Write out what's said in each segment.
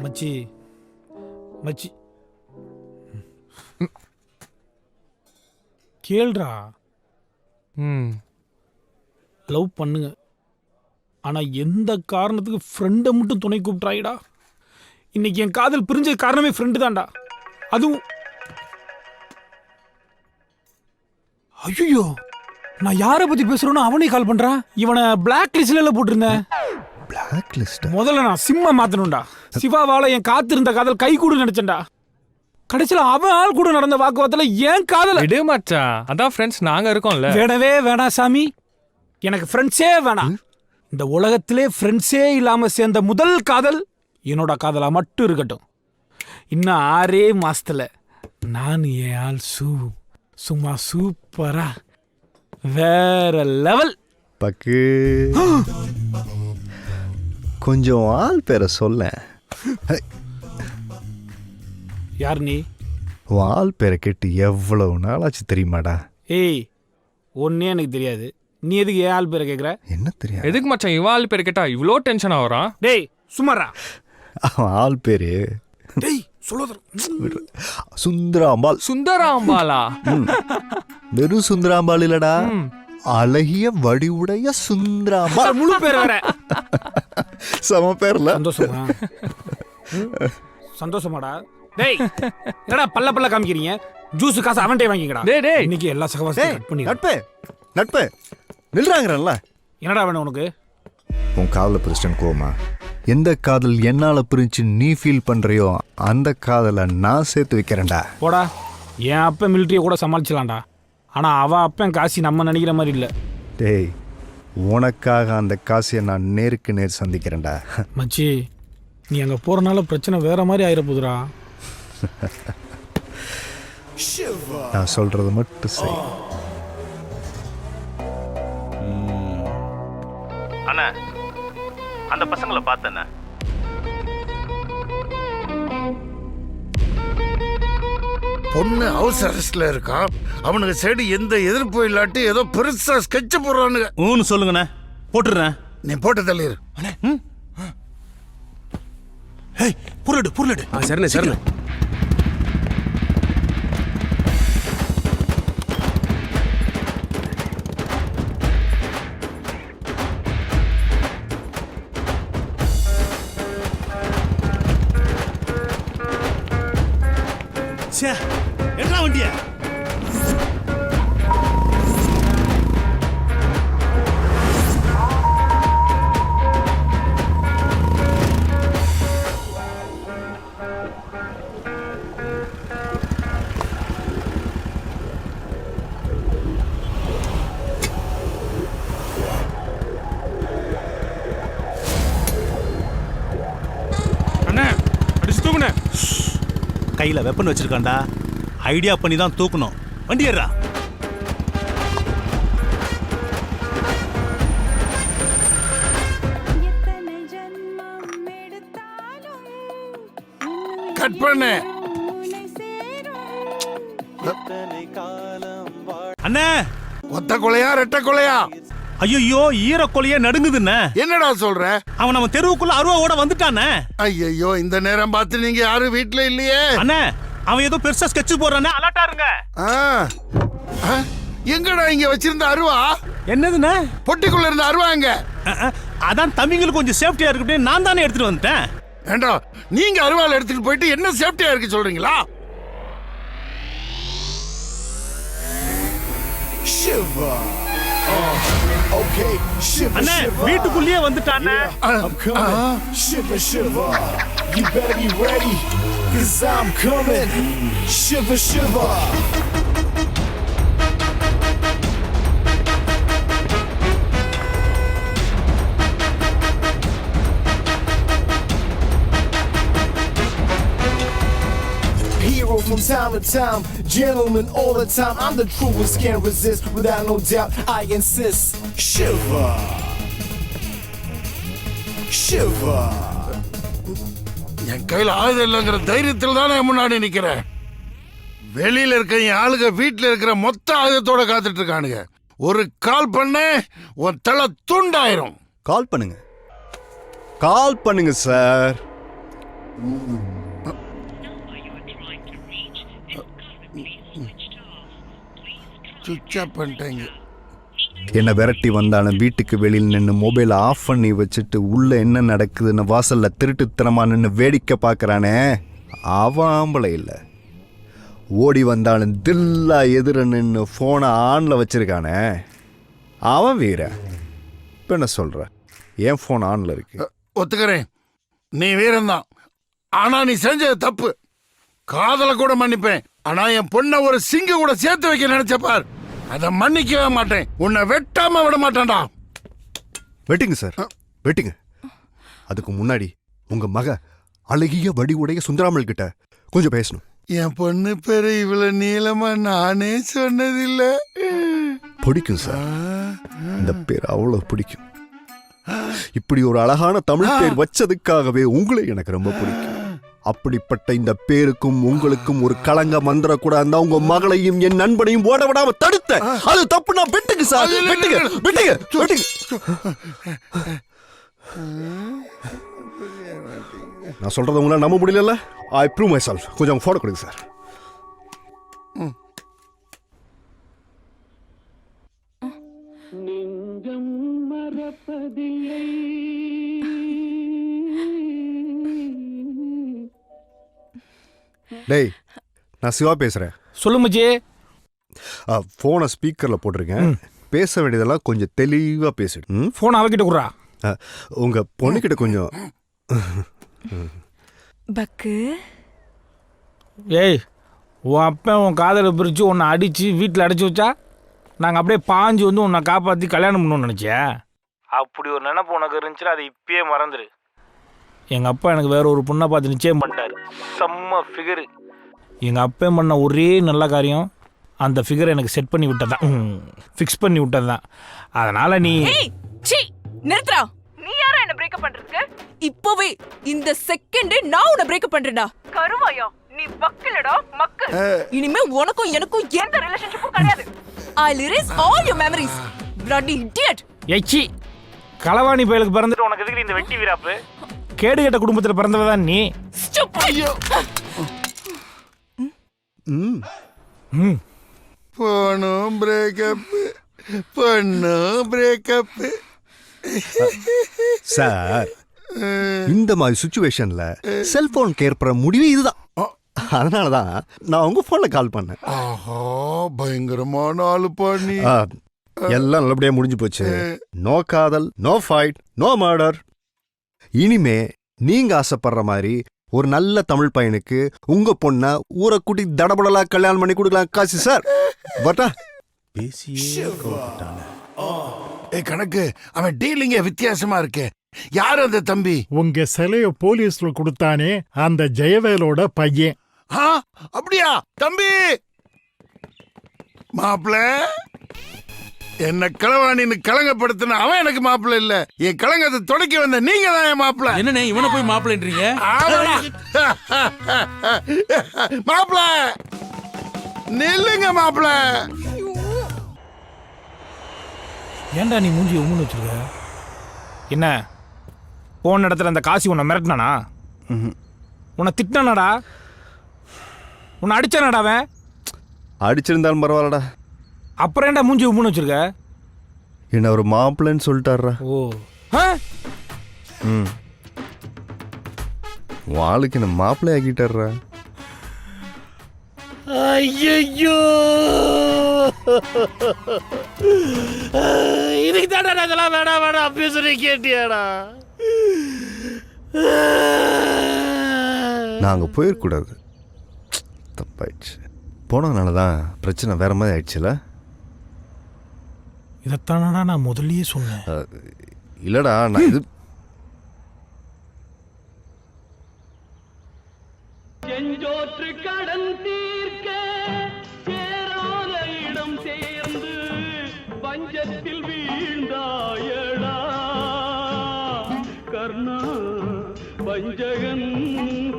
மச்சி மச்சி கேள்றா. லவ் பண்ணுங்க, ஆனா எந்த காரணத்துக்கு ஃப்ரெண்டை மட்டும் துணை கூப்பிட்றாயிடா. இன்னைக்கு என் காதல் பிரிஞ்ச காரணமே ஃப்ரெண்டு தான்டா. அதுவும் ஐயோ, நான் யாரை பத்தி பேசுறேன்னு அவனே கால் பண்றான். இவனை பிளாக் லிஸ்ட்ல போட்டிருந்தேன். Black list? முதல்ல நான் சிம்மா மாத்தணும்டா. சிவாவால என் காத்திருந்த காதல் கை கூட நினைச்சேன்டா. கடைசியில அவன் ஆள் கூட நடந்த வாக்குவாதத்துல ஏன் காதல் விடு மச்சான், அதான் ஃப்ரெண்ட்ஸ் நாங்க இருக்கோம்ல. வேணவே வேணாம் சாமி, எனக்கு ஃப்ரெண்ட்ஸே வேணாம். இந்த உலகத்திலே ஃப்ரெண்ட்ஸே இல்லாம சேர்ந்த முதல் காதல் என்னோட காதலா மட்டும் இருக்கட்டும். இன்னும் 6 மாசத்துல நான் என் ஆள் சும்மா சூப்பரா வேற லெவல். பக்கு கொஞ்சம் ஆள் பேரை சொல்ல. யார் நீ? ஆள் பேரை கேட்டு எவ்வளவு நாளாச்சு தெரியுமாடா? ஏய், ஒன்னே எனக்கு தெரியாது, நீ எதுக்கு ஏன் ஆள் பேரை கேட்குற? என்ன தெரியாது? எதுக்கு மச்சான் இவன் ஆள் பேர் கேட்டா இவ்வளோ டென்ஷன் ஆகுறான்? டேய் சும்மாரா. அவன் ஆள் பேரு டேய் சொல்லுது சுந்தராம்பாள். சுந்தராம்பாலா? வெறும் சுந்தராம்பாள் இல்லடா, அழகிய வடிவுடைய சுந்தராம்பாள். முழு பேர் வேற. சம பேர்ல. சந்தோஷமா? சந்தோஷமாடா. டேய் என்னடா பல்ல காமிக்கிறீங்க? ஜூஸ் காசு அவன்டே வாங்கிக்கடா. டேய் இன்னைக்கு எல்லா சகவாசத்தையும் கட் பண்ணி. நட்பு நில்றாங்கறல்ல. என்னடா வேணும் உனக்கு? உன் காதல பிரிஸ்டன் கோமா. எந்த காதல் என்னால பிரிஞ்சு நீ ஃபீல் பண்றியோ அந்த காதலை நான் சேர்த்து வைக்கிறேன்டா. போடா. என் அப்பன் மிலிட்டரியை கூட சமாளிச்சலாம்டா, ஆனா அவ அப்பன் காசி நம்ம நினைக்கிற மாதிரி இல்லை. டேய், உனக்காக அந்த காசியை நான் நேருக்கு நேர் சந்திக்கிறேன்டா. மச்சி, நீ அங்க போறனால பிரச்சனை வேற மாதிரி ஆயிரப்போதுடா. நான் சொல்றது மட்டும் செய். அண்ணா, அந்த பசங்களை பார்த்தேண்ணா. பொண்ணு ஹவுஸ் அரெஸ்ட்ல இருக்கான். அவனுக்கு சைடு எந்த எதிர்ப்பு இல்லாட்டி ஏதோ பெருசா ஸ்கெட்ச் போடுறானுங்க. ஊன்னு சொல்லுங்கண்ணே, போட்டுடுறேன். நீ போட்டு தள்ளிடு. புருடு. சரிண்ணே சரிண்ணே. என்ன வண்டிய? அண்ணா அடிச்சு தூக்குண்ணே. கையில வெப்பன் வச்சிருக்காண்டா, ஐடியா பண்ணி தான் தூக்கணும். வண்டி ஏறா. கட் பண்ணு. அண்ணே, ஒத்த கொலையா ரெட்ட கொலையா? ஐயோ ஈர கொலையா நடுங்குதுண்ணே. என்னடா சொல்ற? அவன் நம்ம தெருவுக்குள்ள அருவாவோட வந்துட்டானே. ஐயோ, இந்த நேரம் பார்த்து நீங்க யாரும் வீட்டுல இல்லையே. அண்ணே, அவன் ஏதோ பெருசா ஸ்கெட்ச் போடுறானே, அலர்ட்டா இருங்க. எங்கடா இங்க வச்சிருந்த அருவா? என்னதுண்ணே? பொட்டிக்குள்ள இருந்த அருவா எங்க? அதான் தம்பிங்களுக்கு கொஞ்சம் சேஃப்டியா இருக்கு, நான் தானே எடுத்துட்டு வந்துட்டேன். ஏண்டா, நீங்க அருவாள் எடுத்துட்டு போயிட்டு என்ன சேஃப்டியா இருக்கு சொல்றீங்களா? அண்ணே, வீட்டுக்குள்ளேயே வந்துட்டானே. You better be ready, 'cause I'm coming. Shiver, shiver. Hero from time to time, gentleman all the time. I'm the truest, can't resist, without no doubt, I insist. Shiver. Shiver. என் கையில ஆயுதம் இல்லைங்கிற தைரியத்தில் தானே முன்னாடி நிக்கிறேன். வெளியில இருக்க என் ஆளுங்க வீட்டுல இருக்கிற மொத்த ஆயுதத்தோட காத்துட்டு இருக்கானுங்க. ஒரு கால் பண்ண உன் தலை துண்டாயிரும். கால் பண்ணுங்க சார். சுவிட்ச் ஆஃப் பண்ணிட்டாங்க. என்னை விரட்டி வந்தாலும் வீட்டுக்கு வெளியில் நின்று மொபைலை ஆஃப் பண்ணி வச்சுட்டு உள்ள என்ன நடக்குதுன்னு வாசல்ல திருட்டுத்தனமா நின்று வேடிக்கை பார்க்கறானே, அவன் ஆம்பளை இல்லை. ஓடி வந்தாலும் தில்லா எதிர நின்று ஃபோனை ஆனில் வச்சிருக்கானே, அவன் வீர. இப்போ என்ன சொல்ற, என் ஃபோன் ஆனில் இருக்கு. ஒத்துக்கிறேன், நீ வீரன்தான். ஆனா நீ செஞ்சது தப்பு. காதலை கூட மன்னிப்பேன், ஆனா என் பொண்ணை ஒரு சிங்க கூட சேர்த்து வைக்க நினைச்சப்பார், அதை மன்னிக்கவே மாட்டேன். உன்னை வெட்டாம விட மாட்டேன்டா. வெட்டிங்க சார், வெட்டிங்க. அதுக்கு முன்னாடி உங்க மக அழகிய வடிவுடைய சுந்தராமல் கிட்ட கொஞ்சம் பேசணும். என் பொண்ணு பேரு இவ்வளவு நீளமா நானே சொன்னதில்லை. பிடிக்கும் சார், இந்த பேர் அவ்வளவு பிடிக்கும். இப்படி ஒரு அழகான தமிழ் பேர் வச்சதுக்காகவே உங்களை எனக்கு ரொம்ப பிடிக்கும். அப்படிப்பட்ட இந்த பேருக்கும் உங்களுக்கும் ஒரு களங்கம் வந்துடக்கூடாது. உங்க மகளையும் என் நண்பனையும் ஓட விடாம தடுத்த, அது தப்பு. நான் வெட்டுங்க சார், வெட்டுங்க வெட்டுங்க வெட்டுங்க. நான் சொல்றது உங்களால நம்ப முடியல. ஐ ப்ரூவ் மை செல்ஃப். கொஞ்சம் போட்டோ கொடுங்க சார். டேய், நான் சிவா பேசுறேன். சொல்லு மச்சி. போனை ஸ்பீக்கர்ல போட்டிருக்கேன். பேச வேண்டியதெல்லாம் கொஞ்சம் தெளிவா பேசிடு. ஃபோன் அவகிட்ட குடுறா. உங்க பொண்ணுகிட்ட கொஞ்சம். பக்கு, ஏய், உன் அப்பன் உன் காதலை பிரித்து உன்னை அடித்து வீட்டில் அடைச்சி வச்சா நாங்கள் அப்படியே பாஞ்சு வந்து உன்னை காப்பாற்றி கல்யாணம் பண்ணணும்னு நினச்சியா? அப்படி ஒரு நினைப்பு உனக்கு இருந்துச்சுன்னா அதை இப்பயே மறந்துடு. எங்கள் அப்பா எனக்கு வேற ஒரு பொண்ணை பார்த்து நிச்சயம் பண்ணிட்டார். செம்ம ஃபிகரு. எங்கள் அப்பா பண்ண ஒரே நல்ல காரியம் அந்த ஃபிகரை எனக்கு செட் பண்ணி விட்டதான், ஃபிக்ஸ் பண்ணி விட்டதான். அதனால் நீ நிறுத்துறா. நீ யாரா என்ன பிரேக்கப் பண்றதுக்கு? இப்போவே இந்த செகண்ட் நான் உன்னை பிரேக்கப் பண்றேன்டா. கருவாயா, நீ வக்கலடா மக்கு. இனிமே உனக்கும் எனக்கும் எந்த ரிலேஷன்ஷிப்பும் கிடையாது. I'll erase all your memories. Bloody idiot. எச்சி, களவாணி பயலுக்கு பிறந்துட்டு உனக்கு எதுக்கு இந்த வெட்டி வீராப்பு? கேடு கெட்ட குடும்பத்தில் பிறந்தவதான் நீ. போனும் பிரேக்கப், பொண்ணும் பிரேக்கப். சார், இந்த மாதிரி சுச்சுவேஷன்ல செல்போன் கேட்பற முடிவு இதுதான். அதனாலதான் நான் உங்க போன்ல கால் பண்ணேன். ஆஹா, பயங்கரமான ஆளு பண்ணி. எல்லாம் நல்லபடியா முடிஞ்சு போச்சு. நோ காதல், நோ ஃபைட், நோ மர்டர். இனிமே நீங்க ஆசைப்படுற மாதிரி ஒரு நல்ல தமிழ் பையனுக்கு உங்க பொண்ண ஊரை கூட்டி தடபடலா கல்யாணம் பண்ணி கொடுக்கலாம். காசு சார் பட்டா பேசியே கணக்கு. அவன் டீலிங்க வித்தியாசமா இருக்கு. யார் அந்த தம்பி? உங்க சிலைய போலீஸ்ல கொடுத்தானே, அந்த ஜெயவேலோட பையன். அப்படியா? தம்பி மாப்பிள்ள, என்ன களவாணின்னு கலங்கப்படுத்தின அவன் எனக்கு மாப்பிள்ள இல்ல. என் கலங்கத்தை தொடக்கி வந்த நீங்க தான் என் மாப்பிள்ள. என்னண்ணே இவனை போய் மாப்பிள்ளன்றீங்க? மாப்பிள்ள நில்லுங்க மாப்பிள்ள. ஏன்டா நீ மூஞ்சி உம்முன்னு வச்சிருக்க? என்ன போன இடத்துல அந்த காசி உன்னை மிரட்டினானா? உன்னை திட்டினாடா? உன்னை அடிச்சானடா அவன்? அடிச்சிருந்தாலும் பரவாயில்லடா. அப்புறம் ஏன்டா மூஞ்சி உம்முன்னு வச்சிருக்க? என்ன ஒரு மாப்பிள்ளைன்னு சொல்லிட்டாரா? ஓ, வாளுக்கு என்ன மாப்பிள்ளை ஆக்கிட்டாரா? ஐயோ, இதுக்கு தாண்டா அதெல்லாம் வேணாம் வேணாம் அப்பயே சொல்லி கேட்டியாடா? நாங்க போயிடக்கூடாது, தப்பாயிடுச்சு. போனதுனால தான் பிரச்சனை வேற மாதிரி ஆயிடுச்சுல. இதைத்தானடா நான் முதல்லயே சொன்னேன். இல்லடா, நான் இது கடன் தீர்க்க சேராத இடம் சேர்ந்து பஞ்சத்தில் வீழ்ந்தாயடா கர்ணா, பஞ்சகன்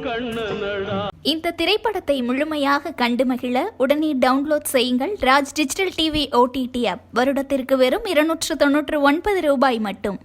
கண்ணனடா. இந்த திரைப்படத்தை முழுமையாக கண்டு மகிழ உடனே டவுன்லோட் செய்யுங்கள் Raj digital TV OTT app. வருடத்திற்கு வெறும் 299 ரூபாய் மட்டும்.